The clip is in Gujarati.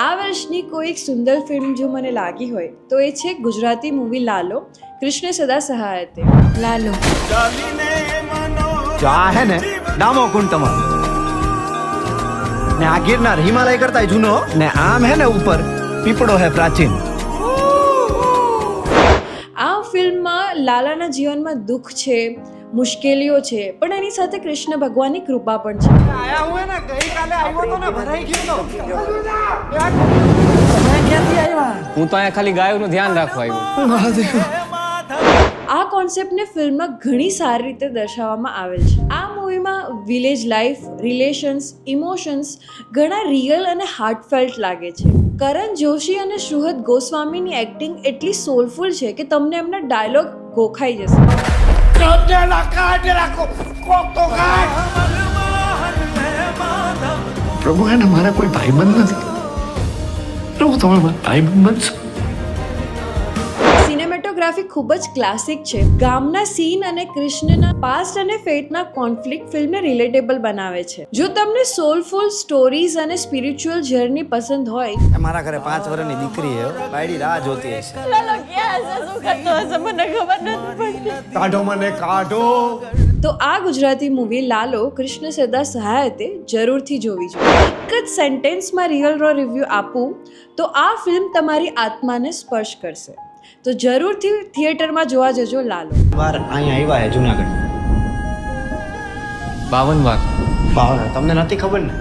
આ વર્ષની કોઈ એક સુંદર ફિલ્મ જો મને લાગી હોય તો એ છે ગુજરાતી મૂવી લાલો કૃષ્ણ સદા સહાય તે લાલો જો આ હે ને ડામો કુંડ તમારો ને આ ગિરનાર હિમાલય કરતા જૂનો ને આમ હે ને ઉપર પીપળો હે પ્રાચીન. આ ફિલ્મમાં લાલાના જીવનમાં દુઃખ છે, મુશ્કેલીઓ છે, પણ એની સાથે કૃષ્ણ ભગવાનની કૃપા પણ છે. આયા હું હે ને ગઈકાલે આવ્યો તો ને ભરાઈ ગયો તો. હું તો અહીંયા ખાલી ગાયોનું ધ્યાન રાખવા આવ્યો. આ કોન્સેપ્ટને ફિલ્મમાં ઘણી સારી રીતે દર્શાવવામાં આવેલ છે. આ મૂવીમાં વિલેજ લાઈફ, રિલેશન્સ, ઇમોશન્સ ઘણા રિયલ અને હાર્ટફેલ્ટ લાગે છે. કરણ જોશી અને સુહદ ગોસ્વામીની એક્ટિંગ એટલી સોલફુલ છે કે તમને એમના ડાયલોગ ગોખાઈ જશે. પ્રભુ એને મારા કોઈ ભાઈબંધ નથી. પ્રભુ તમે મારા ભાઈબંધ બનશો. સિનેમેટોગ્રાફી ખૂબ જ ક્લાસિક છે. ગામના સીન અને કૃષ્ણના પાસ્ટ અને ફેટના કોન્ફ્લિક્ટ ફિલ્મને રિલેટેબલ બનાવે છે. જો તમને સોલફુલ સ્ટોરીઝ અને સ્પિરિચ્યુઅલ જર્ની પસંદ હોય મારા ઘરે 5 વર્ષની દીકરી હે, બાયડી રાહ જોતી હશે. કાઢો મને કાઢો. તો આ ગુજરાતી મૂવી લાલો કૃષ્ણ સદા સહાયતે જરૂરથી જોવી જોઈએ. એક જ સેન્ટેન્સમાં રિયલ રો રિવ્યૂ આપું તો આ ફિલ્મ તમારી આત્માને સ્પર્શ કરશે. તો જરૂરથી થિયેટરમાં જોવા જજો લાલો. વાર અહીંયા આવ્યા હે જુનાગઢ. 52 વાર. તમને નથી ખબર ને?